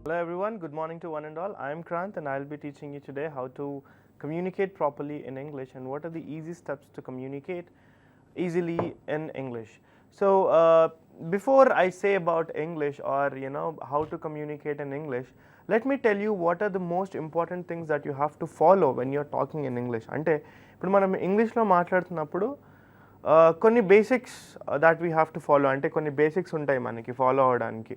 Hello everyone, good morning to one and all. I am Kranth and I will be teaching you today how to communicate properly in English and what are the easy steps to communicate easily in English. So before I say about English or how to communicate in English, let me tell you what are the most important things that you have to follow when you're talking in English. అంటే ఇప్పుడు మనం ఇంగ్లీష్లో మాట్లాడుతున్నప్పుడు కొన్ని basics that we have to follow, అంటే కొన్ని basics ఉంటాయి మనకి ఫాలో అవ్వడానికి.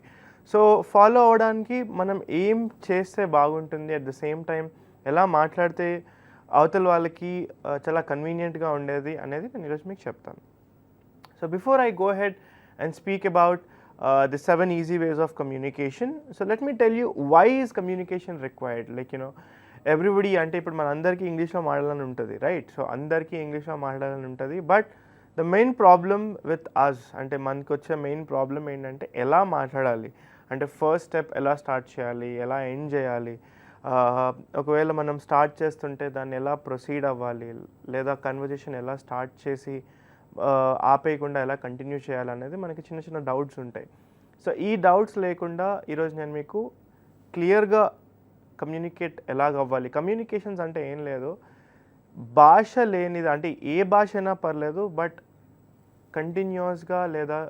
సో ఫాలో అవ్వడానికి మనం ఏం చేస్తే బాగుంటుంది, అట్ ద సేమ్ టైం ఎలా మాట్లాడితే అవతల వాళ్ళకి చాలా కన్వీనియంట్గా ఉండేది అనేది నేను ఈరోజు మీకు చెప్తాను. So before I go head and speak about the 7 easy ways of communication, so let me tell you why is communication required. Like everybody అంటే ఇప్పుడు మన అందరికీ ఇంగ్లీష్లో మాట్లాడాలని ఉంటుంది, రైట్? సో అందరికీ ఇంగ్లీష్లో మాట్లాడాలని ఉంటుంది, but the main problem with us అంటే మనకు వచ్చే మెయిన్ ప్రాబ్లం ఏంటంటే ఎలా మాట్లాడాలి, అంటే ఫస్ట్ స్టెప్ ఎలా స్టార్ట్ చేయాలి, ఎలా ఎండ్ చేయాలి, ఒకవేళ మనం స్టార్ట్ చేస్తుంటే దాన్ని ఎలా ప్రొసీడ్ అవ్వాలి, లేదా కన్వర్జేషన్ ఎలా స్టార్ట్ చేసి ఆపేయకుండా ఎలా కంటిన్యూ చేయాలనేది మనకి చిన్న చిన్న డౌట్స్ ఉంటాయి. సో ఈ డౌట్స్ లేకుండా ఈరోజు నేను మీకు క్లియర్గా కమ్యూనికేట్ ఎలాగ అవ్వాలి. కమ్యూనికేషన్స్ అంటే ఏం లేదు, భాష లేనిది, అంటే ఏ భాష అయినా పర్లేదు, బట్ కంటిన్యూస్గా లేదా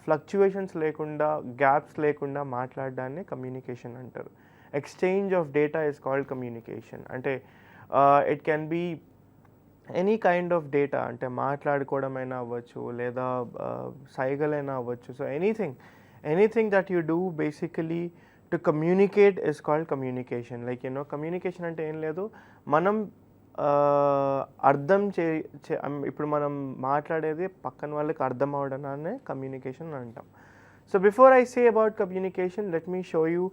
ఫ్లక్చువేషన్స్ లేకుండా, గ్యాప్స్ లేకుండా మాట్లాడడాన్ని కమ్యూనికేషన్ అంటారు. Exchange of data is called communication. అంటే it can be any kind of data, అంటే మాట్లాడుకోవడమైనా అవ్వచ్చు, లేదా సైగలైనా అవ్వచ్చు. So anything that you do basically to communicate is called communication. Like communication అంటే ఏం లేదు, మనం అర్థం ఇప్పుడు మనం మాట్లాడేది పక్కన వాళ్ళకి అర్థం అవడాన్ని కమ్యూనికేషన్ అంటాం. So before I say about communication, let me show you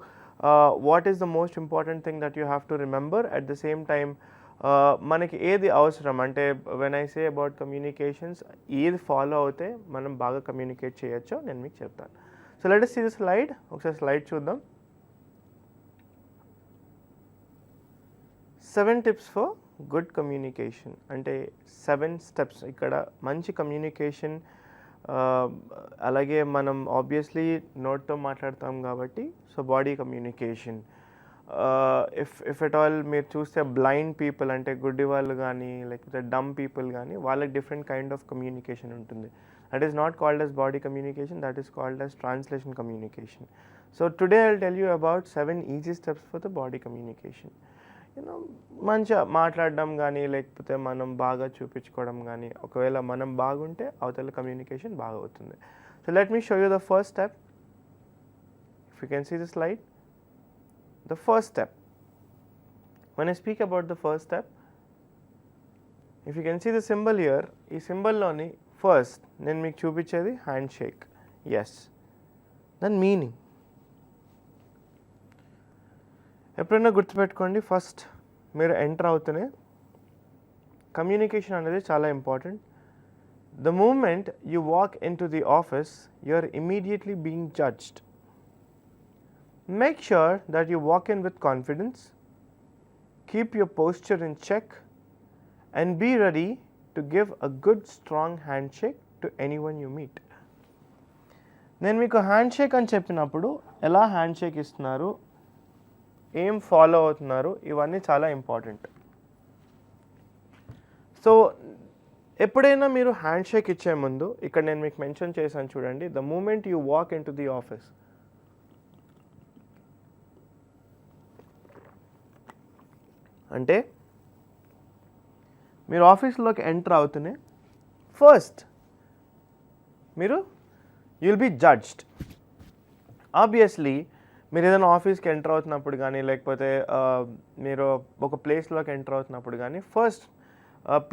what is the most important thing that you have to remember. At the same time మనకి ఏది అవసరం, అంటే when I say about communications ఏది follow అవుతే మనం బాగా communicate చేయొచ్చో నేను మీకు చెప్తాను. So let us see the slide. ఒకసారి స్లైడ్ చూద్దాం. 7 tips for గుడ్ కమ్యూనికేషన్, అంటే 7 steps. ఇక్కడ మంచి కమ్యూనికేషన్, అలాగే మనం ఆబ్వియస్లీ నోట్తో మాట్లాడతాం కాబట్టి so body communication. If at all మీరు చూస్తే బ్లైండ్ పీపుల్, అంటే గుడ్డి వాళ్ళు కానీ లేకపోతే డమ్ పీపుల్ కానీ, వాళ్ళకి డిఫరెంట్ కైండ్ ఆఫ్ కమ్యూనికేషన్ ఉంటుంది. That is not called as body communication, that is called as translation communication. So today I will tell you about 7 easy steps for the body communication. మంచిగా మాట్లాడడం కానీ లేకపోతే మనం బాగా చూపించుకోవడం కానీ, ఒకవేళ మనం బాగుంటే అవతల కమ్యూనికేషన్ బాగా అవుతుంది. So let me show you the first step. If you can see the slide. The first step, when I speak about the first step, if you can see the symbol here, ఈ సింబల్లోని first నేను మీకు చూపించేది handshake. Yes, దాని meaning ఎప్పుడైనా గుర్తుపెట్టుకోండి. First మీరు enter అవుతూనే communication అనేది చాలా important. The moment you walk into the office, you are immediately being judged. Make sure that you walk in with confidence, keep your posture in check, and be ready to give a good strong handshake to anyone you meet. నేను మీకు handshake అని చెప్పినప్పుడు ఎలా handshake ఇస్తున్నారు, ఏం follow అవుతున్నారు, ఇవన్నీ చాలా ఇంపార్టెంట్. సో ఎప్పుడైనా మీరు హ్యాండ్షేక్ ఇచ్చే ముందు ఇక్కడ నేను మీకు మెన్షన్ చేశాను చూడండి, the moment you walk into the office. అంటే మీరు ఆఫీస్లోకి ఎంటర్ అవుతూనే ఫస్ట్ మీరు విల్ బీ జడ్జ్డ్. ఆబ్వియస్లీ మీరు ఏదైనా ఆఫీస్కి ఎంటర్ అవుతున్నప్పుడు కానీ లేకపోతే మీరు ఒక ప్లేస్లోకి ఎంటర్ అవుతున్నప్పుడు కానీ first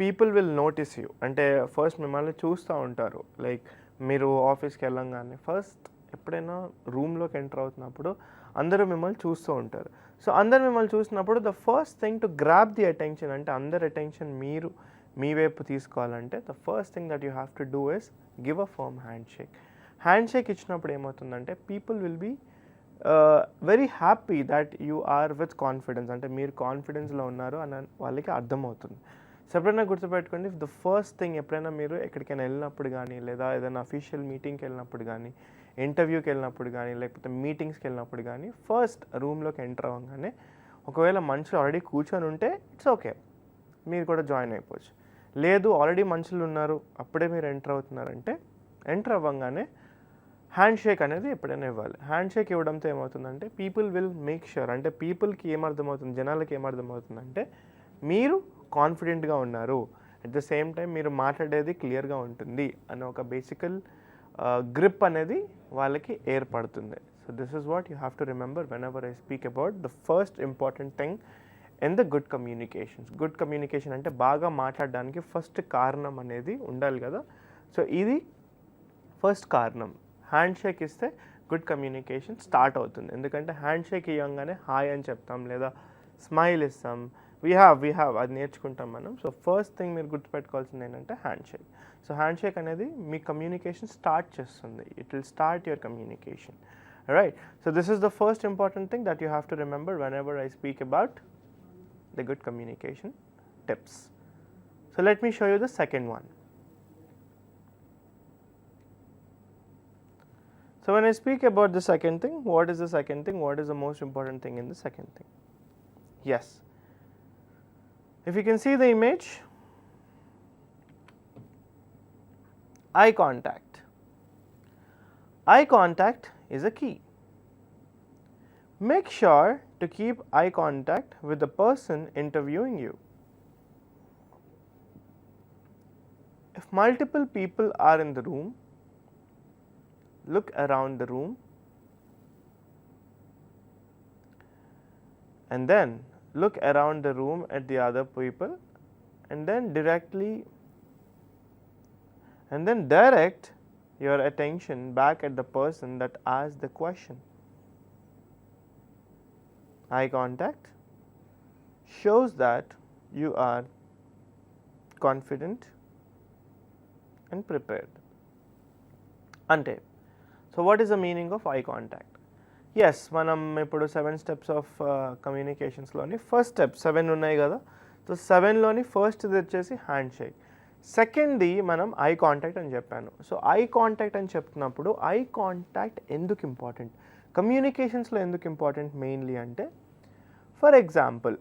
people will notice you. అంటే ఫస్ట్ మిమ్మల్ని చూస్తూ ఉంటారు. లైక్ మీరు ఆఫీస్కి వెళ్ళంగానే ఫస్ట్ ఎప్పుడైనా రూమ్లోకి ఎంటర్ అవుతున్నప్పుడు అందరూ మిమ్మల్ని చూస్తూ ఉంటారు. సో అందరు మిమ్మల్ని చూసినప్పుడు the first thing to grab the attention, అంటే అందరి అటెన్షన్ మీరు మీ వైపు తీసుకోవాలంటే the first thing that you have to do is give a firm handshake. Handshake ఇచ్చినప్పుడు ఏమవుతుందంటే people will be very happy that you are with confidence, అంటే మీరు కాన్ఫిడెన్స్లో ఉన్నారు అని వాళ్ళకి అర్థమవుతుంది. సో ఎప్పుడైనా గుర్తుపెట్టుకోండి, ద ఫస్ట్ థింగ్ ఎప్పుడైనా మీరు ఎక్కడికైనా వెళ్ళినప్పుడు కానీ లేదా ఏదైనా అఫీషియల్ మీటింగ్కి వెళ్ళినప్పుడు కానీ ఇంటర్వ్యూకి వెళ్ళినప్పుడు కానీ లేకపోతే మీటింగ్స్కి వెళ్ళినప్పుడు కానీ ఫస్ట్ రూమ్లోకి ఎంటర్ అవ్వగానే ఒకవేళ మనుషులు ఆల్రెడీ కూర్చొని ఉంటే ఇట్స్ ఓకే, మీరు కూడా జాయిన్ అయిపోవచ్చు. లేదు ఆల్రెడీ మనుషులు ఉన్నారు అప్పుడే మీరు ఎంటర్ అవుతున్నారంటే ఎంటర్ అవ్వగానే హ్యాండ్ షేక్ అనేది ఎప్పుడైనా ఇవ్వాలి. హ్యాండ్ షేక్ ఇవ్వడంతో ఏమవుతుందంటే పీపుల్ విల్ మేక్ ష్యూర్, అంటే పీపుల్కి ఏమర్థమవుతుంది, జనాలకి ఏమర్థమవుతుందంటే మీరు కాన్ఫిడెంట్గా ఉన్నారు, అట్ ద సేమ్ టైం మీరు మాట్లాడేది క్లియర్గా ఉంటుంది అనే ఒక బేసికల్ గ్రిప్ అనేది వాళ్ళకి ఏర్పడుతుంది. So this is what you have to remember whenever I speak about the first important thing in the good communications. Good communication అంటే బాగా మాట్లాడడానికి ఫస్ట్ కారణం అనేది ఉండాలి కదా. సో ఇది ఫస్ట్ కారణం. హ్యాండ్ షేక్ ఇస్తే గుడ్ కమ్యూనికేషన్ స్టార్ట్ అవుతుంది. ఎందుకంటే హ్యాండ్ షేక్ ఇవ్వగానే హాయ్ అని చెప్తాం లేదా స్మైల్ ఇస్తాం, వీ హ్యావ్ అది నేర్చుకుంటాం మనం. సో ఫస్ట్ థింగ్ మీరు గుర్తుపెట్టుకోవాల్సింది ఏంటంటే hand shake. So hand shake అనేది మీ కమ్యూనికేషన్ స్టార్ట్ చేస్తుంది. It will start your communication, right. So this is the first important thing that you have to remember whenever I speak about the good communication tips. So let me show you the second one. So when I speak about the second thing, what is the second thing? What is the most important thing in the second thing? Yes. If you can see the image, eye contact. Eye contact is a key. Make sure to keep eye contact with the person interviewing you. If multiple people are in the room, look around the room and then look around the room at the other people and then direct your attention back at the person that asked the question. Eye contact shows that you are confident and prepared. Ante. So what is the meaning of eye contact? Yes, manam ippudu 7 steps of communications loni first step 7 unnai kada. So 7 loni first idi vachesi handshake. Second di manam eye contact ani cheppanu. So eye contact ani cheptunappudu eye contact enduku important, communications lo enduku important mainly ante, for example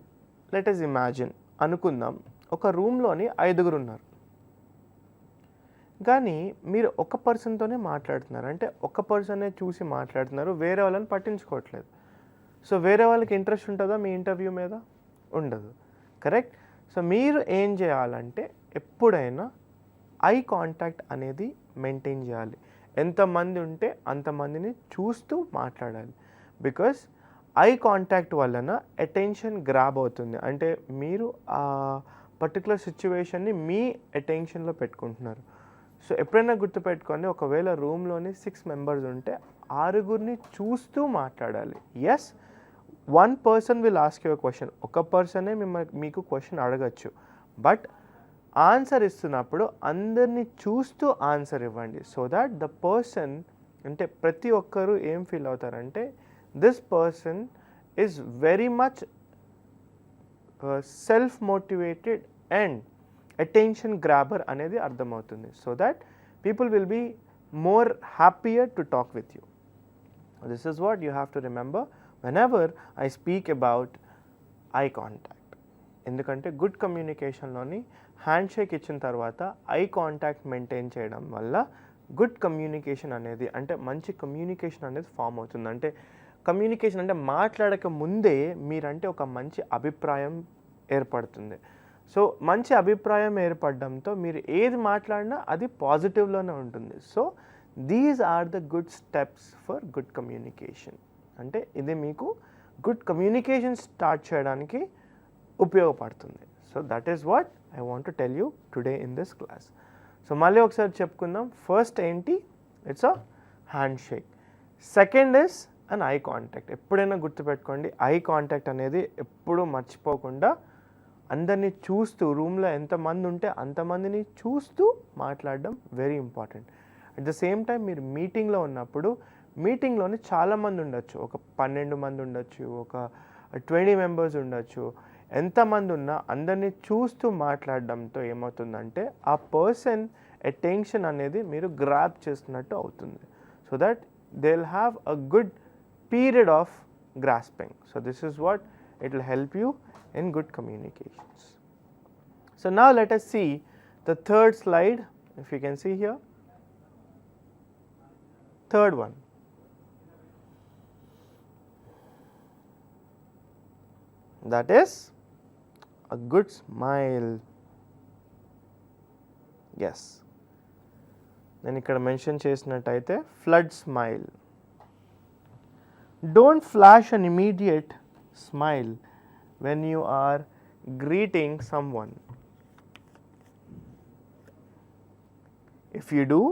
let us imagine అనుకుందాం ఒక రూమ్లోని 5గురు ఉన్నారు కానీ మీరు ఒక పర్సన్తోనే మాట్లాడుతున్నారు, అంటే ఒక పర్సనే చూసి మాట్లాడుతున్నారు, వేరే వాళ్ళని పట్టించుకోవట్లేదు. సో వేరే వాళ్ళకి ఇంట్రెస్ట్ ఉంటుందా మీ ఇంటర్వ్యూ మీద? ఉండదు, కరెక్ట్. సో మీరు ఏం చేయాలంటే ఎప్పుడైనా ఐ కాంటాక్ట్ అనేది మెయింటైన్ చేయాలి. ఎంతమంది ఉంటే అంతమందిని చూస్తూ మాట్లాడాలి. బికాస్ ఐ కాంటాక్ట్ వలన అటెన్షన్ గ్రాబ్ అవుతుంది, అంటే మీరు ఆ పర్టికులర్ సిచ్యువేషన్ని మీ అటెన్షన్లో పెట్టుకుంటున్నారు. సో ఎప్పుడైనా గుర్తుపెట్టుకోండి, ఒకవేళ రూమ్లోని 6 మెంబర్స్ ఉంటే 6గురిని చూస్తూ మాట్లాడాలి. Yes, 1 person will ask you question, ఒక పర్సనే మీకు క్వశ్చన్ అడగచ్చు, బట్ ఆన్సర్ ఇస్తున్నప్పుడు అందరినీ చూస్తూ ఆన్సర్ ఇవ్వండి. సో దాట్ ద పర్సన్, అంటే ప్రతి ఒక్కరు ఏం feel అవుతారంటే this person is very much self-motivated and attention grabber అనేది అర్థమవుతుంది. So that people will be more happier to talk with you. This is what you have to remember whenever I speak about eye contact. ఎందుకంటే good కమ్యూనికేషన్లోని hand shake ఇచ్చిన తర్వాత I contact maintain చేయడం వల్ల good communication అనేది, అంటే మంచి communication అనేది form అవుతుంది. అంటే కమ్యూనికేషన్ అంటే మాట్లాడక ముందే మీరంటే ఒక మంచి అభిప్రాయం ఏర్పడుతుంది. సో మంచి అభిప్రాయం ఏర్పడడంతో మీరు ఏది మాట్లాడినా అది పాజిటివ్లోనే ఉంటుంది. So these are the good steps for good communication. అంటే ఇది మీకు గుడ్ కమ్యూనికేషన్ స్టార్ట్ చేయడానికి ఉపయోగపడుతుంది. So that is what I want to tell you today in this class. So మళ్ళీ ఒకసారి చెప్పుకుందాం. ఫస్ట్ ఏంటి? It's a handshake. Second is and eye contact. ఎప్పుడైనా గుర్తుపెట్టుకోండి, ఐ కాంటాక్ట్ అనేది ఎప్పుడూ మర్చిపోకుండా అందరినీ చూస్తూ, రూమ్లో ఎంతమంది ఉంటే అంతమందిని చూస్తూ మాట్లాడడం very important. At the same time మీరు మీటింగ్లో ఉన్నప్పుడు, మీటింగ్లోని చాలామంది ఉండొచ్చు, ఒక 12 మంది ఉండొచ్చు, ఒక 20 మెంబర్స్ ఉండొచ్చు. ఎంతమంది ఉన్నా అందరినీ చూస్తూ మాట్లాడడంతో ఏమవుతుందంటే ఆ పర్సన్ అటెన్షన్ అనేది మీరు గ్రాబ్ చేస్తున్నట్టు అవుతుంది. So that they'll have a good period of grasping. So this is what it will help you in good communications. So now let us see the third slide, if you can see here. Third one. That is a good smile. Yes. నేను ఇక్కడ mention చేసినట్టయితే flood smile. Don't flash an immediate smile when you are greeting someone. If you do,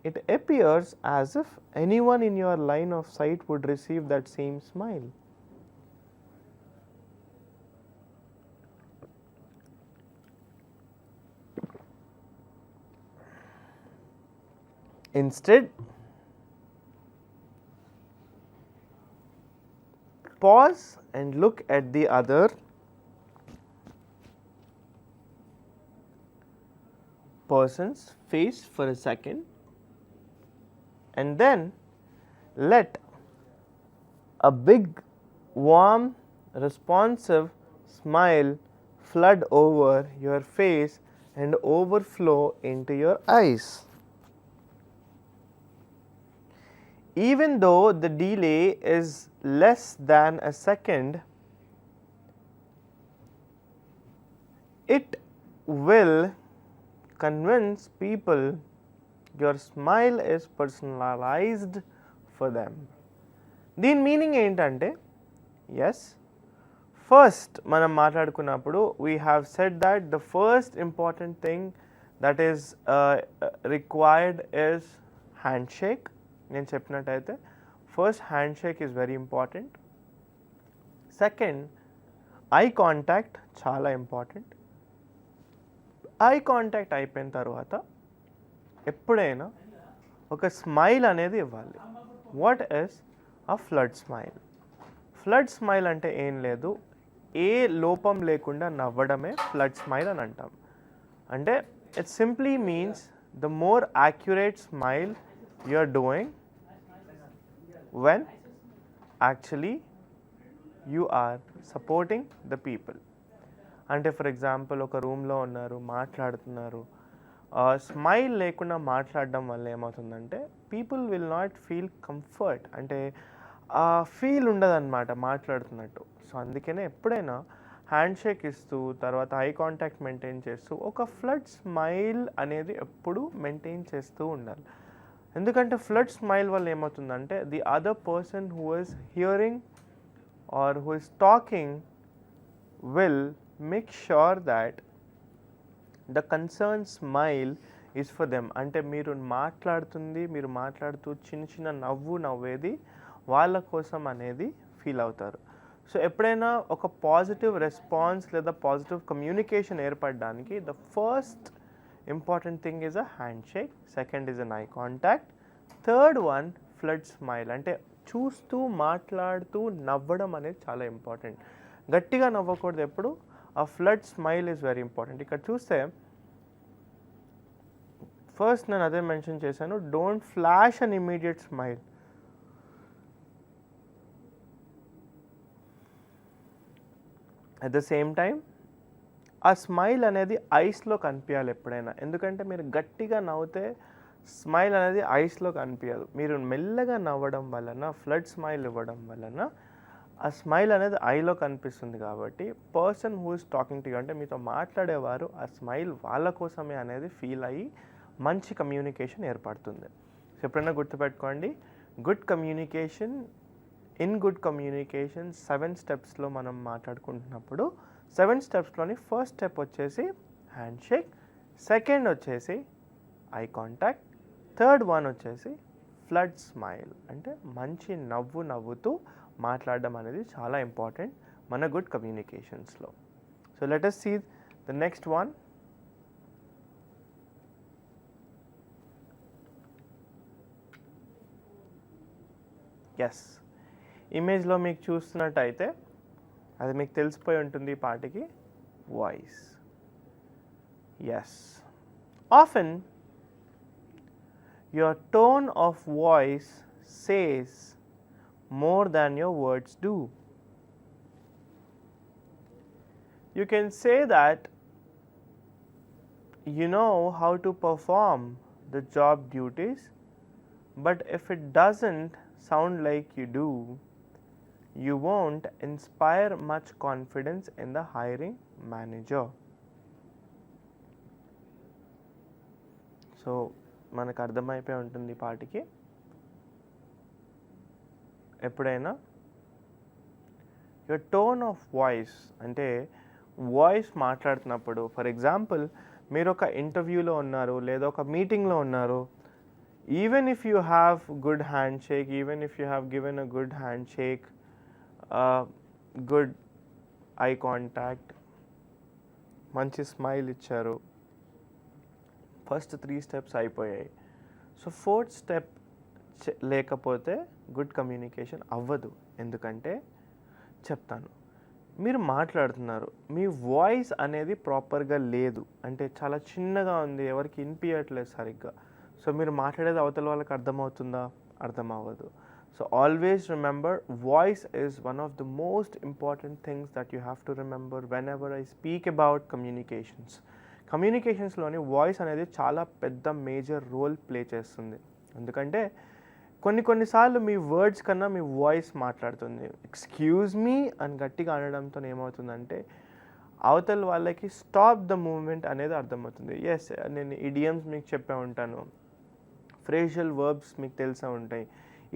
it appears as if anyone in your line of sight would receive that same smile. Instead, pause and look at the other person's face for a second, and then let a big, warm, responsive smile flood over your face and overflow into your eyes. Even though the delay is less than a second, it will convince people your smile is personalized for them. దీని meaning ఏంటంటే, yes first మనం మాట్లాడుకున్నప్పుడు we have said that the first important thing that is required is handshake. నేను చెప్పినట్టయితే first handshake is very important. Second, eye contact చాలా important. Eye contact అయిపోయిన తర్వాత ఎప్పుడైనా ఒక స్మైల్ అనేది ఇవ్వాలి. What is a flood smile? Flood smile అంటే ఏం లేదు, ఏ లోపం లేకుండా నవ్వడమే ఫ్లడ్ స్మైల్ అని అంటాం. అంటే it simply means the more accurate smile you are doing when actually you are supporting the people. అంటే ఫర్ ఎగ్జాంపుల్ ఒక రూమ్లో ఉన్నారు, మాట్లాడుతున్నారు, స్మైల్ లేకుండా మాట్లాడడం వల్ల ఏమవుతుందంటే people will not feel comfort, అంటే ఫీల్ ఉండదన్నమాట మాట్లాడుతున్నట్టు. సో అందుకనే ఎప్పుడైనా హ్యాండ్షేక్ ఇస్తూ తర్వాత ఐ కాంటాక్ట్ మెయింటైన్ చేస్తూ ఒక ఫ్లడ్ స్మైల్ అనేది ఎప్పుడు మెయింటైన్ చేస్తూ ఉండాలి. ఎందుకంటే ఫ్లడ్ స్మైల్ వల్ల ఏమవుతుందంటే the other person who is hearing or who is talking will make sure that the concern smile is for them. అంటే మీరు మాట్లాడుతూ చిన్న చిన్న నవ్వేది వాళ్ళ కోసం అనేది ఫీల్ అవుతారు. సో ఎప్పుడైనా ఒక పాజిటివ్ రెస్పాన్స్ లేదా పాజిటివ్ కమ్యూనికేషన్ ఏర్పడడానికి the first important thing is a handshake, second is an eye contact, third one flood smile. అంటే చూస్తూ మాట్లాడుతూ నవ్వడం అనేది చాలా ఇంపార్టెంట్. గట్టిగా నవ్వకూడదు ఎప్పుడు, ఆ flood smile is very important. ఇక్కడ చూస్తే ఫస్ట్ నేను అదే మెన్షన్ చేశాను, don't flash an immediate smile. At the same time ఆ స్మైల్ అనేది ఐస్లో కనిపించాలి ఎప్పుడైనా. ఎందుకంటే మీరు గట్టిగా నవ్వుతే స్మైల్ అనేది ఐస్లో కనిపించదు. మీరు మెల్లగా నవ్వడం వలన, ఫ్లడ్ స్మైల్ ఇవ్వడం వలన ఆ స్మైల్ అనేది ఐలో కనిపిస్తుంది. కాబట్టి person who is talking to you, అంటే మీతో మాట్లాడేవారు ఆ స్మైల్ వాళ్ళ కోసమే అనేది ఫీల్ అయ్యి మంచి కమ్యూనికేషన్ ఏర్పడుతుంది. సో ఎప్పుడైనా గుర్తుపెట్టుకోండి, good communication, in good communication 7 స్టెప్స్లో మనం మాట్లాడుకుంటున్నప్పుడు 7 స్టెప్స్లోని ఫస్ట్ స్టెప్ వచ్చేసి హ్యాండ్షేక్, సెకండ్ వచ్చేసి ఐ కాంటాక్ట్, థర్డ్ వన్ వచ్చేసి ఫ్లడ్ స్మైల్, అంటే మంచి నవ్వుతూ మాట్లాడడం అనేది చాలా ఇంపార్టెంట్ మన గుడ్ కమ్యూనికేషన్స్లో. So let us see the next one. Yes, ఇమేజ్లో మీకు చూస్తున్నట్టయితే అది మీకు తెలిసిపోయి ఉంటుంది ఈ పాటికి, voice. Yes, often your tone of voice says more than your words do. You can say that you know how to perform the job duties, but if it doesn't sound like you do, you won't inspire much confidence in the hiring manager. So మనకు అర్థమైపోయి ఉంటుంది ఈ పాటికి. ఎప్పుడైనా your tone of voice అంటే voice మాట్లాడుతున్నప్పుడు, for example మీరు ఒక ఇంటర్వ్యూలో ఉన్నారు లేదా ఒక మీటింగ్లో ఉన్నారు, even if you have good hand shake, even if you have given a good hand shake, good eye contact, మంచి స్మైల్ ఇచ్చారు, ఫస్ట్ 3 స్టెప్స్ అయిపోయాయి. సో 4th స్టెప్ లేకపోతే గుడ్ కమ్యూనికేషన్ అవ్వదు. ఎందుకంటే చెప్తాను, మీరు మాట్లాడుతున్నారు, మీ వాయిస్ అనేది ప్రాపర్గా లేదు, అంటే చాలా చిన్నగా ఉంది, ఎవరికి వినిపించట్లేదు సరిగ్గా. సో మీరు మాట్లాడేది అవతల వాళ్ళకి అర్థమవుతుందా? అర్థం అవ్వదు. So always remember, voice is one of the most important things that you have to remember whenever I speak about communications. కమ్యూనికేషన్స్లోని వాయిస్ అనేది చాలా పెద్ద మేజర్ రోల్ ప్లే చేస్తుంది. ఎందుకంటే కొన్నిసార్లు మీ వర్డ్స్ కన్నా మీ వాయిస్ మాట్లాడుతుంది. ఎక్స్క్యూజ్ మీ అని గట్టిగా అనడంతో ఏమవుతుందంటే అవతల వాళ్ళకి స్టాప్ ద మూవ్మెంట్ అనేది అర్థమవుతుంది. ఎస్, నేను ఇడియమ్స్ మీకు చెప్పే ఉంటాను, ఫ్రేషియల్ వర్బ్స్ మీకు తెలిసే ఉంటాయి.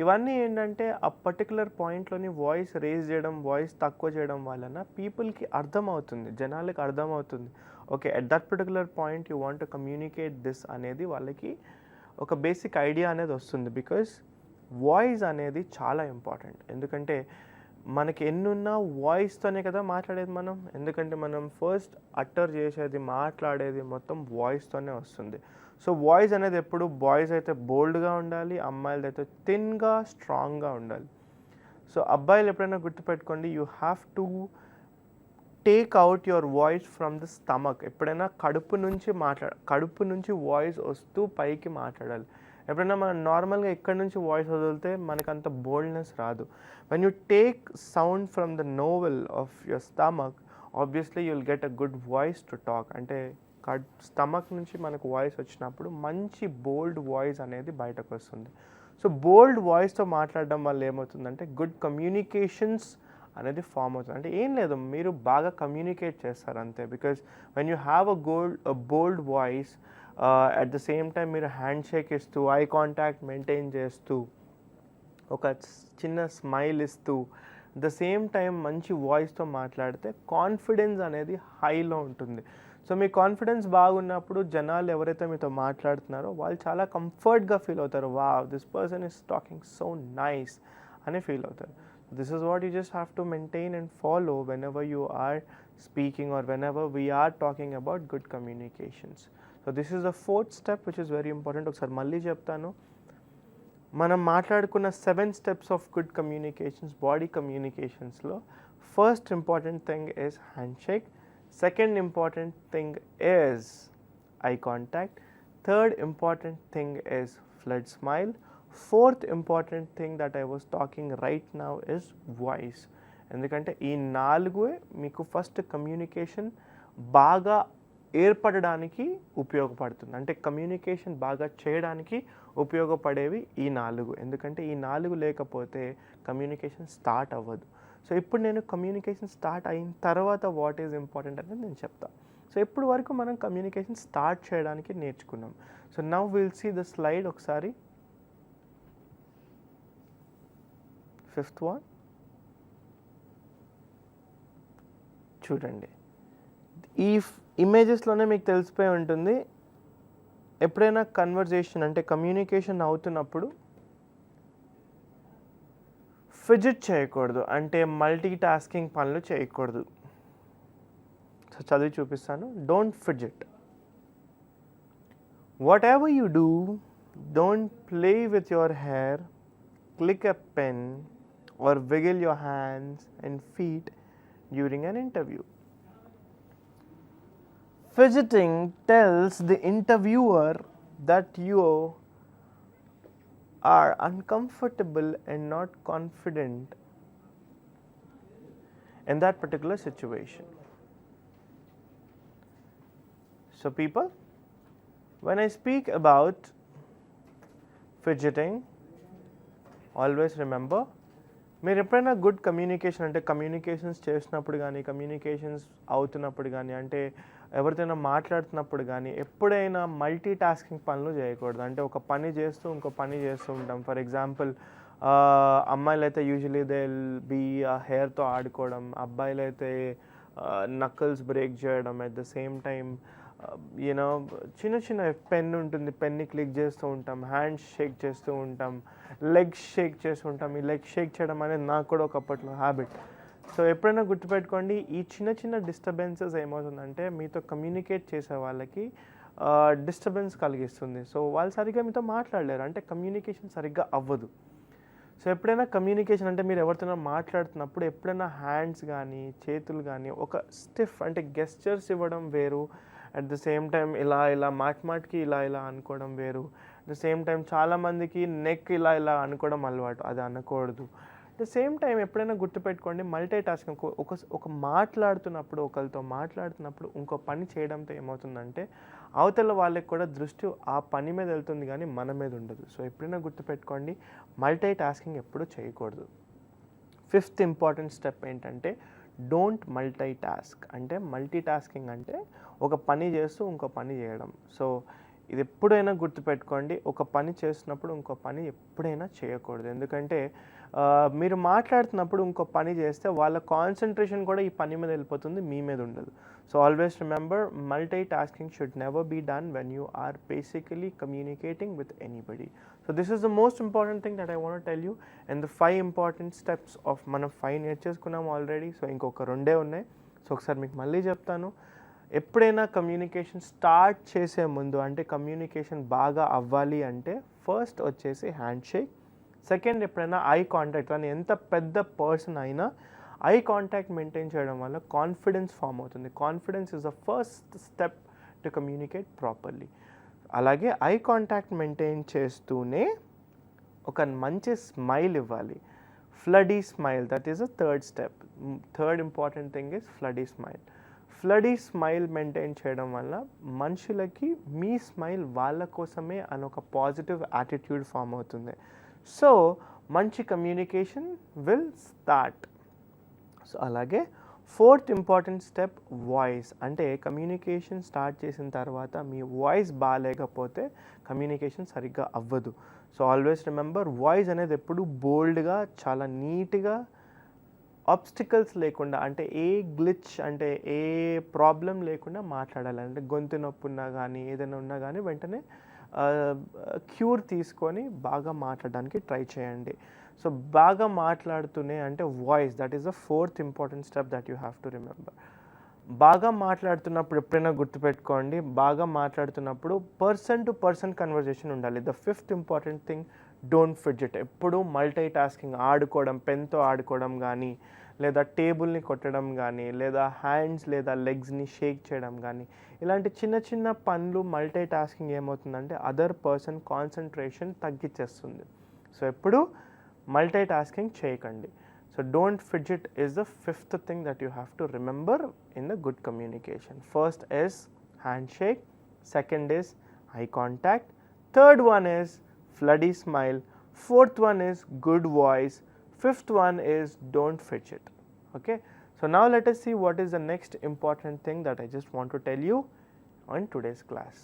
ఇవన్నీ ఏంటంటే ఆ పర్టికులర్ పాయింట్లోని వాయిస్ రేజ్ చేయడం, వాయిస్ తక్కువ చేయడం వలన పీపుల్కి అర్థమవుతుంది, జనాలకి అర్థమవుతుంది. Okay, at that particular point you want to communicate this అనేది వాళ్ళకి ఒక బేసిక్ ఐడియా అనేది వస్తుంది. బికాజ్ వాయిస్ అనేది చాలా ఇంపార్టెంట్. ఎందుకంటే మనకి ఎన్నున్నా వాయిస్తోనే కదా మాట్లాడేది మనం. ఎందుకంటే మనం ఫస్ట్ అట్టర్ చేసేది, మాట్లాడేది మొత్తం వాయిస్తోనే వస్తుంది. సో వాయిస్ అనేది ఎప్పుడు బాయ్స్ అయితే బోల్డ్గా ఉండాలి, అమ్మాయిలది అయితే థిన్గా స్ట్రాంగ్గా ఉండాలి. సో అబ్బాయిలు ఎప్పుడైనా గుర్తుపెట్టుకోండి, you have to take out your voice from the stomach. ఎప్పుడైనా కడుపు నుంచి వాయిస్ వస్తూ పైకి మాట్లాడాలి. ఎప్పుడైనా మనం నార్మల్గా ఇక్కడ నుంచి వాయిస్ వదిలితే మనకు అంత బోల్డ్నెస్ రాదు. When you take sound from the novel of your stomach, obviously you will get a good voice to talk. అంటే స్టమక్ నుంచి మనకు వాయిస్ వచ్చినప్పుడు మంచి బోల్డ్ వాయిస్ అనేది బయటకు వస్తుంది. సో బోల్డ్ వాయిస్తో మాట్లాడడం వల్ల ఏమవుతుందంటే గుడ్ కమ్యూనికేషన్స్ అనేది ఫామ్ అవుతుంది. అంటే ఏం లేదు, మీరు బాగా కమ్యూనికేట్ చేస్తారు అంతే. Because when you have a bold voice, at the same time మీరు హ్యాండ్ షేక్ ఇస్తూ, ఐ కాంటాక్ట్ మెయింటైన్ చేస్తూ, ఒక చిన్న స్మైల్ ఇస్తూ, ద సేమ్ టైం మంచి వాయిస్తో మాట్లాడితే కాన్ఫిడెన్స్ అనేది హైలో ఉంటుంది. సో మీ కాన్ఫిడెన్స్ బాగున్నప్పుడు జనాలు ఎవరైతే మీతో మాట్లాడుతున్నారో వాళ్ళు చాలా కంఫర్ట్గా ఫీల్ అవుతారు. Wow, this person is talking so nice అని ఫీల్ అవుతారు. This is what you just have to maintain and follow whenever you are speaking or whenever we are talking about good communications. So this is the 4th step which is very important. ఒకసారి మళ్ళీ చెప్తాను, మనం మాట్లాడుకున్న 7 steps of good communications, body communicationsలో first important thing is handshake, second important thing is eye contact, third important thing is flood smile, 4th important thing that I was talking right now is voice. ఎందుకంటే ఈ 4 మీకు first communication బాగా ఏర్పడడానికి ఉపయోగపడుతుంది. అంటే communication బాగా చేయడానికి ఉపయోగపడేవి ఈ 4. ఎందుకంటే ఈ 4 లేకపోతే కమ్యూనికేషన్ స్టార్ట్ అవ్వదు. సో ఇప్పుడు నేను కమ్యూనికేషన్ స్టార్ట్ అయిన తర్వాత వాట్ ఈజ్ ఇంపార్టెంట్ అనేది నేను చెప్తాను. సో ఇప్పుడు వరకు మనం కమ్యూనికేషన్ స్టార్ట్ చేయడానికి నేర్చుకున్నాం. So now will see the slide ఒకసారి. 5th one చూడండి. ఈ ఇమేజెస్లోనే మీకు తెలిసిపోయి ఉంటుంది, ఎప్పుడైనా కన్వర్జేషన్ అంటే కమ్యూనికేషన్ అవుతున్నప్పుడు ఫిజిట్ చేయకూడదు, అంటే మల్టీ టాస్కింగ్ పనులు చేయకూడదు. సో చదివి చూపిస్తాను. Don't fidget. Whatever you do, don't play with your hair, click a pen or wiggle your hands and feet during an interview. Fidgeting tells the interviewer that you are uncomfortable and not confident in that particular situation. So people, when I speak about fidgeting, always remember, మీరు ఎప్పుడైనా good communication అంటే communications చేసినప్పుడు కానీ communications అవుతున్నప్పుడు కానీ అంటే ఎవరితోనైనా మాట్లాడుతున్నప్పుడు కానీ ఎప్పుడైనా మల్టీ టాస్కింగ్ పనులు చేయకూడదు. అంటే ఒక పని చేస్తూ ఇంకో పని చేస్తూ ఉంటాం. ఫర్ ఎగ్జాంపుల్ అమ్మాయిలు అయితే యూజువలీ దే విల్ బీ హెయిర్తో ఆడుకోవడం, అబ్బాయిలు అయితే నక్కల్స్ బ్రేక్ చేయడం, at the same time you know చిన్న చిన్న పెన్ ఉంటుంది, పెన్ని క్లిక్ చేస్తూ ఉంటాం, హ్యాండ్ షేక్ చేస్తూ ఉంటాం, లెగ్స్ షేక్ చేస్తూ ఉంటాం. ఈ లెగ్ షేక్ చేయడం అనేది నాకు కూడా ఒకప్పట్లో హ్యాబిట్. సో ఎప్పుడైనా గుర్తుపెట్టుకోండి, ఈ చిన్న చిన్న డిస్టర్బెన్సెస్ ఏమవుతుందంటే మీతో కమ్యూనికేట్ చేసే వాళ్ళకి డిస్టర్బెన్స్ కలిగిస్తుంది. సో వాళ్ళు సరిగ్గా మీతో మాట్లాడలేరు, అంటే కమ్యూనికేషన్ సరిగ్గా అవ్వదు. సో ఎప్పుడైనా కమ్యూనికేషన్ అంటే మీరు ఎవరితోనో మాట్లాడుతున్నప్పుడు ఎప్పుడైనా హ్యాండ్స్ కానీ చేతులు కానీ ఒక స్టిఫ్ అంటే గెస్చర్స్ ఇవ్వడం వేరు, అట్ ద సేమ్ టైం ఇలా మాటికి ఇలా అనుకోవడం వేరు. అట్ ద సేమ్ టైం చాలామందికి నెక్ ఇలా అనుకోవడం అలవాటు, అది అనకూడదు. అట్ ద సేమ్ టైం ఎప్పుడైనా గుర్తుపెట్టుకోండి, మల్టీ టాస్కింగ్ ఒక మాట్లాడుతున్నప్పుడు ఒకరితో మాట్లాడుతున్నప్పుడు ఇంకో పని చేయడంతో ఏమవుతుందంటే అవతల వాళ్ళకి కూడా దృష్టి ఆ పని మీద వెళ్తుంది కానీ మన మీద ఉండదు. సో ఎప్పుడైనా గుర్తుపెట్టుకోండి, మల్టీ టాస్కింగ్ ఎప్పుడు చేయకూడదు. 5th ఇంపార్టెంట్ స్టెప్ ఏంటంటే డోంట్ మల్టీ టాస్క్. అంటే మల్టీ టాస్కింగ్ అంటే ఒక పని చేస్తూ ఇంకో పని చేయడం. సో ఇది ఎప్పుడైనా గుర్తుపెట్టుకోండి, ఒక పని చేస్తున్నప్పుడు ఇంకో పని ఎప్పుడైనా చేయకూడదు. ఎందుకంటే మీరు మాట్లాడుతున్నప్పుడు ఇంకో పని చేస్తే వాళ్ళ కాన్సన్ట్రేషన్ కూడా ఈ పని మీద వెళ్ళిపోతుంది, మీ మీద ఉండదు. So always remember, multi tasking should never be done when you are basically communicating with anybody. So this is the most important thing that I want tell you. And the 5 important steps of మనం 5 నేర్చేసుకున్నాము already. So ఇంకొక 2 ఉన్నాయి. So ఒకసారి మీకు మళ్ళీ చెప్తాను. ఎప్పుడైనా communication start చేసే ముందు అంటే కమ్యూనికేషన్ బాగా అవ్వాలి అంటే ఫస్ట్ వచ్చేసి హ్యాండ్ షేక్. సెకండ్, ఎప్పుడైనా ఐ కాంటాక్ట్, అని ఎంత పెద్ద పర్సన్ అయినా ఐ కాంటాక్ట్ మెయింటైన్ చేయడం వల్ల కాన్ఫిడెన్స్ ఫామ్ అవుతుంది. Confidence is the first step to communicate properly. అలాగే ఐ కాంటాక్ట్ మెయింటైన్ చేస్తూనే ఒక మంచి స్మైల్ ఇవ్వాలి. Floody smile, that is the third step. Third important thing is floody smile. Floody smile maintain చేయడం వల్ల మనుషులకి మీ స్మైల్ వాళ్ళ కోసమే అని ఒక పాజిటివ్ యాటిట్యూడ్ ఫామ్ అవుతుంది. సో మంచి కమ్యూనికేషన్ విల్ స్టార్ట్. సో అలాగే 4th ఇంపార్టెంట్ స్టెప్ వాయిస్. అంటే కమ్యూనికేషన్ స్టార్ట్ చేసిన తర్వాత మీ వాయిస్ బాగాలేకపోతే కమ్యూనికేషన్ సరిగ్గా అవ్వదు. సో ఆల్వేస్ రిమెంబర్, వాయిస్ అనేది ఎప్పుడు బోల్డ్గా, చాలా నీట్గా, ఆబ్స్టికల్స్ లేకుండా, అంటే ఏ గ్లిచ్ అంటే ఏ ప్రాబ్లం లేకుండా మాట్లాడాలి. అంటే గొంతు నొప్పి ఉన్నా కానీ ఏదైనా ఉన్నా కానీ వెంటనే క్యూర్ తీసుకొని బాగా మాట్లాడడానికి ట్రై చేయండి. సో బాగా మాట్లాడుతూనే అంటే voice, that is the 4th important step that you have to remember. బాగా మాట్లాడుతున్నప్పుడు ఎప్పుడైనా గుర్తుపెట్టుకోండి, బాగా మాట్లాడుతున్నప్పుడు పర్సన్ టు పర్సన్ కన్వర్జేషన్ ఉండాలి. The 5th important thing, don't fidget. ఎప్పుడు మల్టీ టాస్కింగ్, ఆడుకోవడం, పెన్తో ఆడుకోవడం కానీ, లేదా టేబుల్ని కొట్టడం కానీ, లేదా హ్యాండ్స్ లేదా లెగ్స్ని షేక్ చేయడం కానీ, ఇలాంటి చిన్న చిన్న పనులు మల్టీ టాస్కింగ్ ఏమవుతుందంటే అదర్ పర్సన్ కాన్సన్ట్రేషన్ తగ్గించేస్తుంది. సో ఎప్పుడు మల్టీ టాస్కింగ్ చేయకండి. So don't fidget is the 5th thing that you have to remember in the good communication. First is handshake, second is eye contact, third one is floody smile, 4th one is good voice, 5th one is don't fidget. Okay, so now let us see what is the next important thing that I just want to tell you in today's class.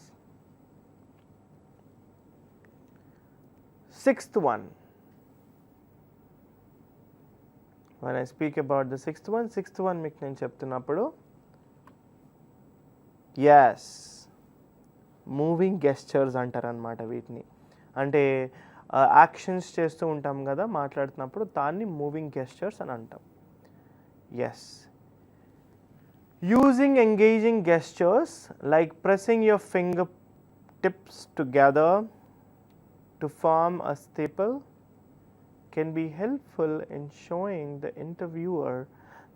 6th one. When I speak about the 6th one మీకు నేను చెప్తున్నప్పుడు yes, moving gestures అంటారనమాట వీటిని. అంటే actions చేస్తూ ఉంటాం కదా మాట్లాడుతున్నప్పుడు, దాన్ని మూవింగ్ గెస్చర్స్ అని అంటాం. Yes, using engaging gestures like pressing your finger tips together to form a staple can be helpful in showing the interviewer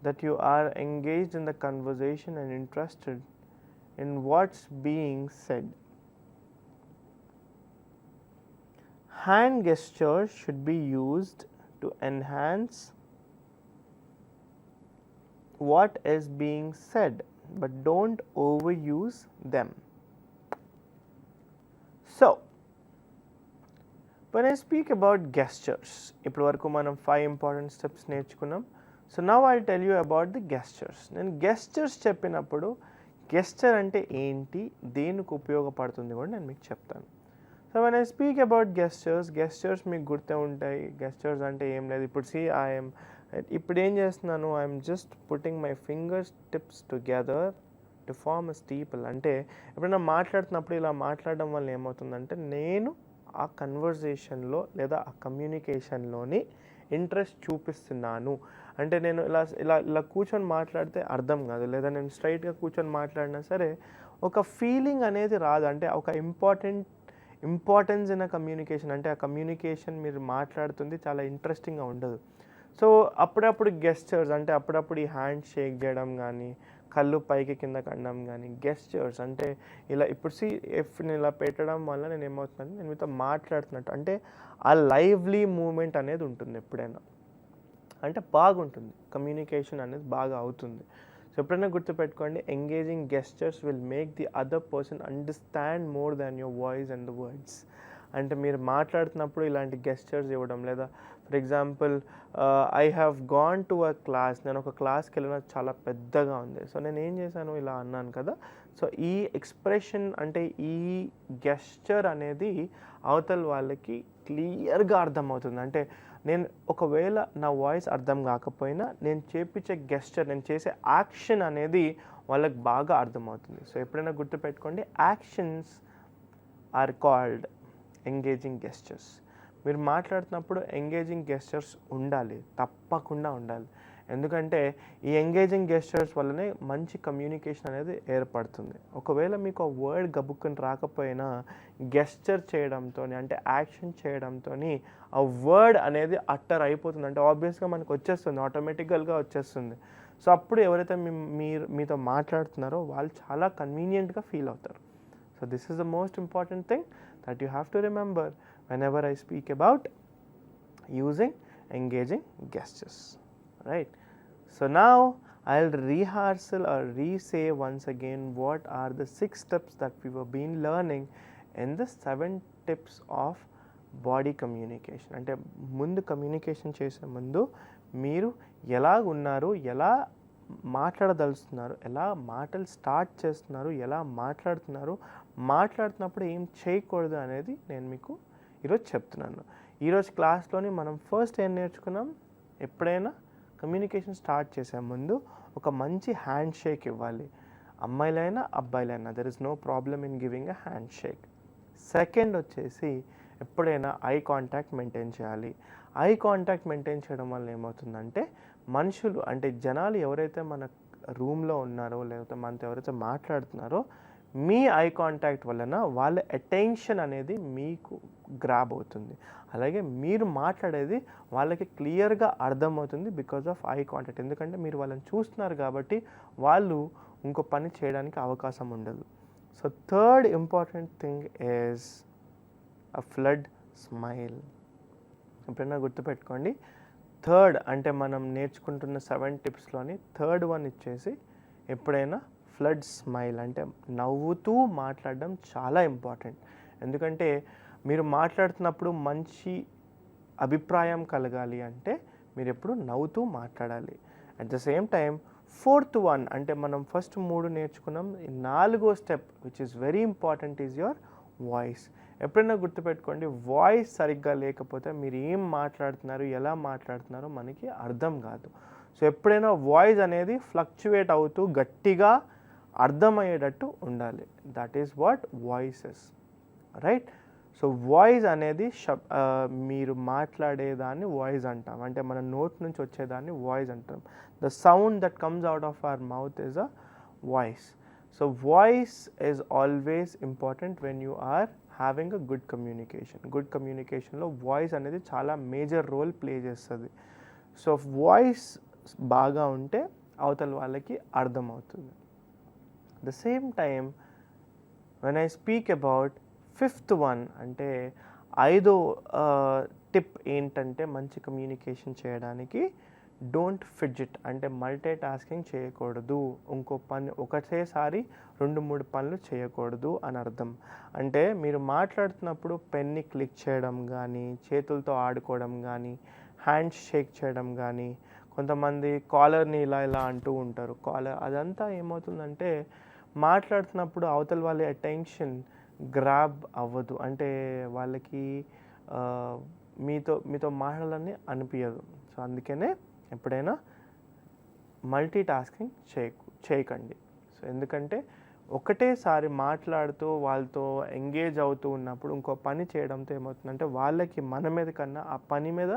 that you are engaged in the conversation and interested in what's being said. Hand gestures should be used to enhance what is being said, but don't overuse them. So, when I speak about gestures, ఇప్పుడు వరకు మనం 5 important steps నేర్చుకున్నాం. So now I'll tell you about the gestures. నేను gestures చెప్పినప్పుడు gesture అంటే ఏంటి, దేనికి ఉపయోగపడుతుంది కూడా నేను మీకు చెప్తాను. So when I speak about gestures మీకు గుర్తే ఉంటాయి. gestures అంటే ఏం లేదు, ఇప్పుడు see ఇప్పుడు ఏం చేస్తున్నాను, I'm just putting my fingers tips together to form a steeple. అంటే ఎప్పుడైనా మాట్లాడుతున్నప్పుడు ఇలా మాట్లాడడం వల్ల ఏమవుతుందంటే నేను ఆ కన్వర్జేషన్లో లేదా ఆ కమ్యూనికేషన్లోని ఇంట్రెస్ట్ చూపిస్తున్నాను. అంటే నేను ఇలా ఇలా ఇలా కూర్చొని మాట్లాడితే అర్థం కాదు, లేదా నేను స్ట్రైట్గా కూర్చొని మాట్లాడినా సరే ఒక ఫీలింగ్ అనేది రాదు. అంటే ఒక ఇంపార్టెన్స్ ఇన్ అ కమ్యూనికేషన్, అంటే ఆ కమ్యూనికేషన్ మీరు మాట్లాడుతుంది చాలా ఇంట్రెస్టింగ్గా ఉండదు. సో అప్పుడప్పుడు గెస్చర్స్ అంటే అప్పుడప్పుడు ఈ హ్యాండ్ షేక్ చేయడం కానీ, కళ్ళు పైకి కింద కనడం కానీ, గెస్చర్స్ అంటే ఇలా ఇప్పుడు నేను ఇలా పెట్టడం వల్ల నేను ఏమవుతుందంటే నేను మీతో మాట్లాడుతున్నట్టు, అంటే ఆ లైవ్లీ మూమెంట్ అనేది ఉంటుంది ఎప్పుడైనా, అంటే బాగుంటుంది, కమ్యూనికేషన్ అనేది బాగా అవుతుంది. సో ఎప్పుడైనా గుర్తుపెట్టుకోండి, engaging gestures will make the other person understand more than your voice and the words. అంటే మీరు మాట్లాడుతున్నప్పుడు ఇలాంటి గెస్చర్స్ ఇవ్వడం, లేదా for example I have gone to a class, నేను ఒక క్లాస్కి వెళ్ళిన చాలా పెద్దగా ఉంది, సో నేను ఏం చేశాను ఇలా అన్నాను కదా. సో ఈ ఎక్స్ప్రెషన్ అంటే ఈ గెస్చర్ అనేది అవతల వాళ్ళకి క్లియర్గా అర్థమవుతుంది. అంటే నేను ఒకవేళ నా వాయిస్ అర్థం కాకపోయినా నేను చేపించే గెస్చర్, నేను చేసే యాక్షన్ అనేది వాళ్ళకి బాగా అర్థమవుతుంది. సో ఎప్పుడైనా గుర్తుపెట్టుకోండి, actions are called engaging gestures. మీరు మాట్లాడుతున్నప్పుడు ఎంగేజింగ్ గెస్చర్స్ ఉండాలి, తప్పకుండా ఉండాలి. ఎందుకంటే ఈ ఎంగేజింగ్ గెస్చర్స్ వల్లనే మంచి కమ్యూనికేషన్ అనేది ఏర్పడుతుంది. ఒకవేళ మీకు ఆ వర్డ్ గబుక్కుని రాకపోయినా గెస్చర్ చేయడంతో, అంటే యాక్షన్ చేయడంతో ఆ వర్డ్ అనేది అట్టర్ అయిపోతుంది, అంటే ఆబ్వియస్గా మనకు వచ్చేస్తుంది, ఆటోమేటికల్గా వచ్చేస్తుంది. సో అప్పుడు ఎవరైతే మీతో మాట్లాడుతున్నారో వాళ్ళు చాలా కన్వీనియంట్గా ఫీల్ అవుతారు. So this is the most important thing that you have to remember whenever I speak about using engaging gestures, right? So now I'll rehearsal or re-say once again what are the 6 steps that we were been learning in the 7 tips of body communication. అంటే ముందు communication చేసే ముందు మీరు ఎలా ఉన్నారు, ఎలా మాట్లాడదలుస్తున్నారు, ఎలా మాటలు స్టార్ట్ చేస్తున్నారు, ఎలా మాట్లాడుతున్నప్పుడు ఏం చేయకూడదు అనేది నేను మీకు ఈరోజు చెప్తున్నాను. ఈరోజు క్లాస్లోని మనం ఫస్ట్ ఏం నేర్చుకున్నాం, ఎప్పుడైనా కమ్యూనికేషన్ స్టార్ట్ చేసే ముందు ఒక మంచి హ్యాండ్ షేక్ ఇవ్వాలి. అమ్మాయిలైనా అబ్బాయిలైనా there is no problem in giving a handshake. Second వచ్చేసి ఎప్పుడైనా ఐ కాంటాక్ట్ మెయింటైన్ చేయాలి. ఐ కాంటాక్ట్ మెయింటైన్ చేయడం వల్ల ఏమవుతుందంటే మనుషులు, అంటే జనాలు ఎవరైతే మన రూమ్లో ఉన్నారో లేకపోతే మనతో ఎవరైతే మాట్లాడుతున్నారో మీ ఐ కాంటాక్ట్ వలన వాళ్ళ అటెన్షన్ అనేది మీకు గ్రాబ్ అవుతుంది. అలాగే మీరు మాట్లాడేది వాళ్ళకి క్లియర్గా అర్థమవుతుంది బికాజ్ ఆఫ్ ఐ కాంటాక్ట్. ఎందుకంటే మీరు వాళ్ళని చూస్తున్నారు కాబట్టి వాళ్ళు ఇంకో పని చేయడానికి అవకాశం ఉండదు. So third important thing is a flood smile. ఎప్పుడైనా గుర్తుపెట్టుకోండి, థర్డ్ అంటే మనం నేర్చుకుంటున్న 7 టిప్స్లోని థర్డ్ వన్ ఇచ్చేసి ఎప్పుడైనా ఫ్లడ్ స్మైల్, అంటే నవ్వుతూ మాట్లాడడం చాలా ఇంపార్టెంట్. ఎందుకంటే మీరు మాట్లాడుతున్నప్పుడు మంచి అభిప్రాయం కలగాలి అంటే మీరు ఎప్పుడు నవ్వుతూ మాట్లాడాలి. At the same time fourth one అంటే మనం ఫస్ట్ 3 నేర్చుకున్నాం, 4వ step which is very important is your voice. ఎప్పుడైనా గుర్తుపెట్టుకోండి, వాయిస్ సరిగ్గా లేకపోతే మీరు ఏం మాట్లాడుతున్నారు, ఎలా మాట్లాడుతున్నారో మనకి అర్థం కాదు. సో ఎప్పుడైనా వాయిస్ అనేది ఫ్లక్చువేట్ అవుతూ గట్టిగా అర్థమయ్యేటట్టు ఉండాలి. That is what voices, right? So voice అనేది మీరు మాట్లాడేదాన్ని వాయిస్ అంటాం, అంటే మన నోట్ నుంచి వచ్చేదాన్ని వాయిస్ అంటాం. The sound that comes out of our mouth is a voice. So voice is always important when you are having a good communication. Good కమ్యూనికేషన్లో వాయిస్ అనేది చాలా మేజర్ రోల్ ప్లే చేస్తుంది. సో వాయిస్ బాగా ఉంటే అవతల వాళ్ళకి అర్థమవుతుంది. The same time when I speak about 5th one అంటే ఐదో టిప్ ఏంటంటే మంచి కమ్యూనికేషన్ చేయడానికి, డోంట్ ఫిడ్జిట్, అంటే మల్టీ టాస్కింగ్ చేయకూడదు. ఇంకో పని ఒకటేసారి 2-3 పనులు చేయకూడదు అని అర్థం. అంటే మీరు మాట్లాడుతున్నప్పుడు పెన్ని క్లిక్ చేయడం కానీ, చేతులతో ఆడుకోవడం కానీ, హ్యాండ్ షేక్ చేయడం కానీ, కొంతమంది కాలర్ని ఇలా ఇలా అంటూ ఉంటారు. కాలర్ అదంతా ఏమవుతుందంటే మాట్లాడుతున్నప్పుడు అవతల వాళ్ళ అటెన్షన్ గ్రాబ్ అవ్వదు. అంటే వాళ్ళకి మీతో మాట్లాడాలని అనిపించదు. సో అందుకనే ఎప్పుడైనా మల్టీ టాస్కింగ్ చేయకండి. సో ఎందుకంటే ఒకటేసారి మాట్లాడుతూ వాళ్ళతో ఎంగేజ్ అవుతూ ఉన్నప్పుడు ఇంకో పని చేయడంతో ఏమవుతుందంటే వాళ్ళకి మన మీద కన్నా ఆ పని మీద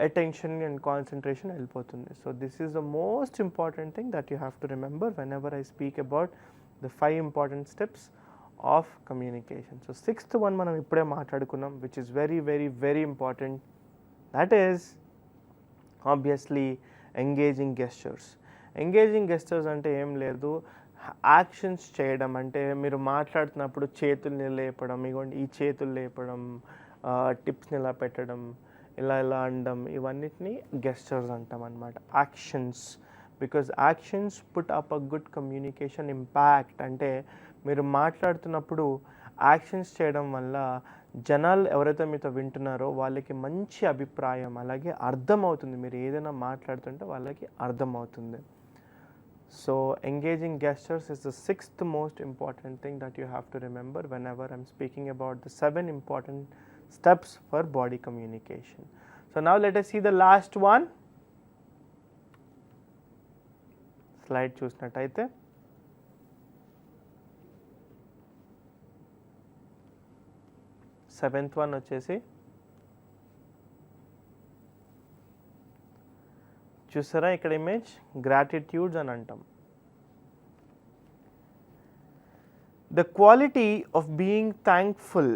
attention and concentration వెళ్ళిపోతుంది. So this is the most important thing that you have to remember whenever I speak about the 5 important steps of communication. So sixth one మనం ఇప్పుడే మాట్లాడుకున్నాం, which is very very very important, that is obviously engaging gestures. Engaging gestures అంటే ఏం లేదు, actions చేయడం. అంటే మీరు మాట్లాడుతున్నప్పుడు చేతుల్ని లేపడం, ఇగోండి ఈ చేతులు లేపడం, టిప్స్ని ఇలా పెట్టడం, ఇలా ఇలా అనడం, ఇవన్నిటిని గెస్టర్స్ అంటాం అన్నమాట. Actions, because actions put up a good communication impact. అంటే మీరు మాట్లాడుతున్నప్పుడు యాక్షన్స్ చేయడం వల్ల జనాలు ఎవరైతే మీతో వింటున్నారో వాళ్ళకి మంచి అభిప్రాయం, అలాగే అర్థమవుతుంది. మీరు ఏదైనా మాట్లాడుతుంటే వాళ్ళకి అర్థమవుతుంది. So engaging gestures is the sixth most important thing that you have to remember whenever I'm speaking about the 7 important steps for body communication. So now let us see the last one. Slide చూసినట్టయితే seventh one వచ్చేసి చూసారా ఇక్కడ image, gratitudes అని అంటాం. The quality of being thankful.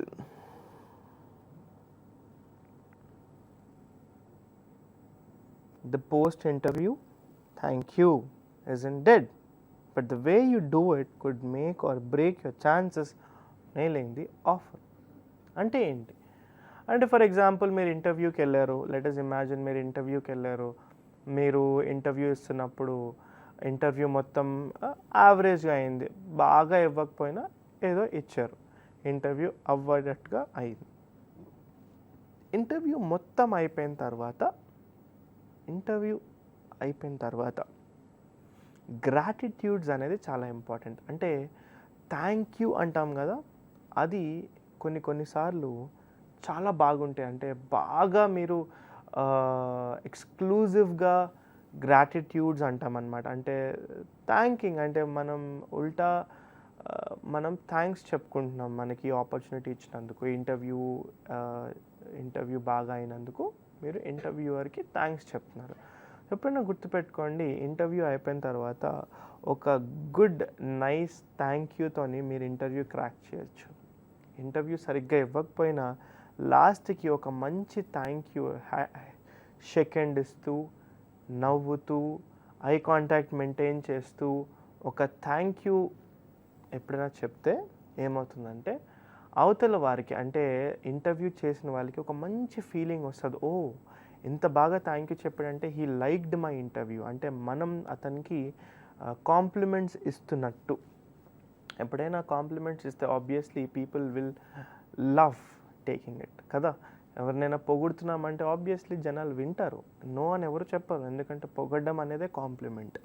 The post interview thank you isn't dead, but the way you do it could make or break your chances nailing the offer. అంటే ఏంటి అంటే, for example మీరు ఇంటర్వ్యూకి వెళ్ళారు, let us imagine మీరు ఇంటర్వ్యూకి వెళ్ళారు. మీరు ఇంటర్వ్యూ ఇస్తున్నప్పుడు ఇంటర్వ్యూ మొత్తం యావరేజ్గా అయింది, బాగా ఇవ్వకపోయినా ఏదో ఇచ్చారు, ఇంటర్వ్యూ అవ్వనట్టుగా అయింది. ఇంటర్వ్యూ మొత్తం అయిపోయిన తర్వాత గ్రాటిట్యూడ్స్ అనేది చాలా ఇంపార్టెంట్. అంటే థ్యాంక్ యూ అంటాం కదా, అది కొన్నిసార్లు చాలా బాగుంటాయి. అంటే బాగా మీరు ఎక్స్క్లూజివ్గా గ్రాటిట్యూడ్స్ అంటాం అన్నమాట. అంటే థ్యాంకింగ్ అంటే మనం థ్యాంక్స్ చెప్పుకుంటున్నాం మనకి ఆపర్చునిటీ ఇచ్చినందుకు, ఇంటర్వ్యూ బాగా అయినందుకు మీరు ఇంటర్వ్యూవర్కి థ్యాంక్స్ చెప్తున్నారు. ఎప్పుడైనా గుర్తుపెట్టుకోండి, ఇంటర్వ్యూ అయిపోయిన తర్వాత ఒక గుడ్ నైస్ థ్యాంక్ యూతోని మీరు ఇంటర్వ్యూ క్రాక్ చేయొచ్చు. ఇంటర్వ్యూ సరిగ్గా ఇవ్వకపోయినా లాస్ట్కి ఒక మంచి థ్యాంక్ యూ షేక్ హ్యాండ్ ఇస్తూ, నవ్వుతూ, ఐ కాంటాక్ట్ మెయింటైన్ చేస్తూ ఒక థ్యాంక్ యూ ఎప్పుడైనా చెప్తే ఏమవుతుందంటే అవతల వారికి, అంటే ఇంటర్వ్యూ చేసిన వాళ్ళకి ఒక మంచి ఫీలింగ్ వస్తుంది. ఓ ఇంత బాగా థ్యాంక్ యూ చెప్పాడంటే హీ లైక్డ్ మై ఇంటర్వ్యూ, అంటే మనం అతనికి కాంప్లిమెంట్స్ ఇస్తున్నట్టు. ఎప్పుడైనా కాంప్లిమెంట్స్ ఇస్తే obviously people will love taking it కదా. ఎవరినైనా పొగుడుతున్నామంటే ఆబ్వియస్లీ జనాలు వింటారు, నో అని ఎవరు చెప్పరు, ఎందుకంటే పొగడ్డం అనేదే compliment.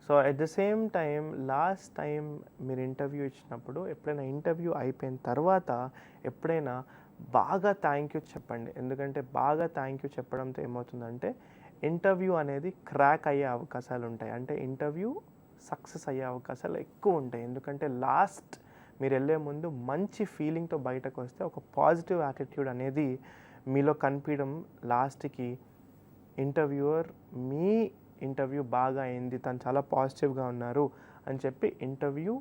So at the same time last time మీరు ఇంటర్వ్యూ ఇచ్చినప్పుడు ఎప్పుడైనా ఇంటర్వ్యూ అయిపోయిన తర్వాత ఎప్పుడైనా బాగా థ్యాంక్ యూ చెప్పండి. ఎందుకంటే బాగా థ్యాంక్ యూ చెప్పడంతో ఏమవుతుందంటే ఇంటర్వ్యూ అనేది క్రాక్ అయ్యే అవకాశాలు ఉంటాయి. అంటే ఇంటర్వ్యూ సక్సెస్ అయ్యే అవకాశాలు ఎక్కువ ఉంటాయి. ఎందుకంటే లాస్ట్ మీరు వెళ్ళే ముందు మంచి ఫీలింగ్తో బయటకు వస్తే ఒక పాజిటివ్ యాటిట్యూడ్ అనేది మీలో కనిపించడం, లాస్ట్కి ఇంటర్వ్యూవర్ మీ ఇంటర్వ్యూ బాగా అయింది, తను చాలా పాజిటివ్గా ఉన్నారు అని చెప్పి ఇంటర్వ్యూ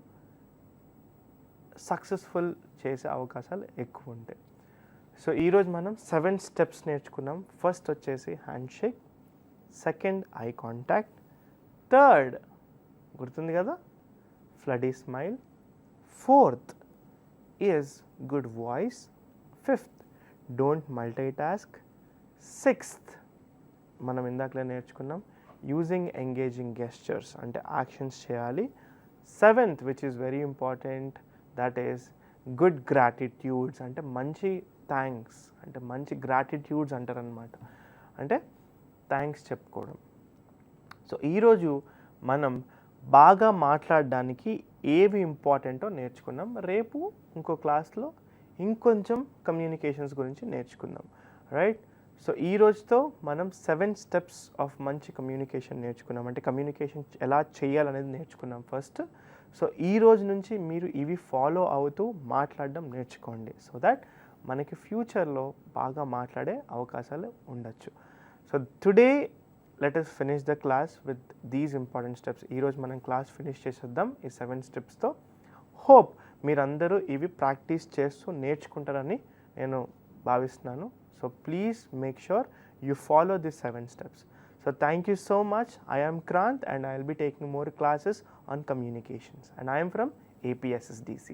సక్సెస్ఫుల్ చేసే అవకాశాలు ఎక్కువ ఉంటాయి. సో ఈరోజు మనం 7 స్టెప్స్ నేర్చుకున్నాం. ఫస్ట్ వచ్చేసి handshake, second eye contact, third గుర్తుంది కదా floody smile, fourth is good voice, fifth, don't multitask. Sixth, మనం ఇందాకలే నేర్చుకున్నాం, యూజింగ్ ఎంగేజింగ్ గెస్చర్స్ అంటే యాక్షన్స్ చేయాలి. Seventh, which is very important, that is good gratitudes అంటే మంచి థ్యాంక్స్ అంటే మంచి గ్రాటిట్యూడ్స్ అంటారనమాట, అంటే థ్యాంక్స్ చెప్పుకోవడం. సో ఈరోజు మనం బాగా మాట్లాడడానికి ఏవి ఇంపార్టెంటో నేర్చుకున్నాం. రేపు ఇంకో క్లాస్లో ఇంకొంచెం కమ్యూనికేషన్స్ గురించి నేర్చుకుందాం, రైట్? సో ఈ రోజుతో మనం 7 స్టెప్స్ ఆఫ్ మంచి కమ్యూనికేషన్ నేర్చుకున్నాం, అంటే కమ్యూనికేషన్ ఎలా చేయాలనేది నేర్చుకున్నాం ఫస్ట్. సో ఈ రోజు నుంచి మీరు ఇవి ఫాలో అవుతూ మాట్లాడడం నేర్చుకోండి, సో దట్ మనకి ఫ్యూచర్లో బాగా మాట్లాడే అవకాశాలు ఉండొచ్చు. So today let us finish the class with these important steps. ఈ రోజు మనం క్లాస్ ఫినిష్ చేసేద్దాం ఈ 7 స్టెప్స్తో. హోప్ మీరందరూ ఇవి ప్రాక్టీస్ చేస్తూ నేర్చుకుంటారని నేను భావిస్తున్నాను. So please make sure you follow these 7 steps. So thank you so much. I am Kranth and I will be taking more classes on communications and I am from APSSDC.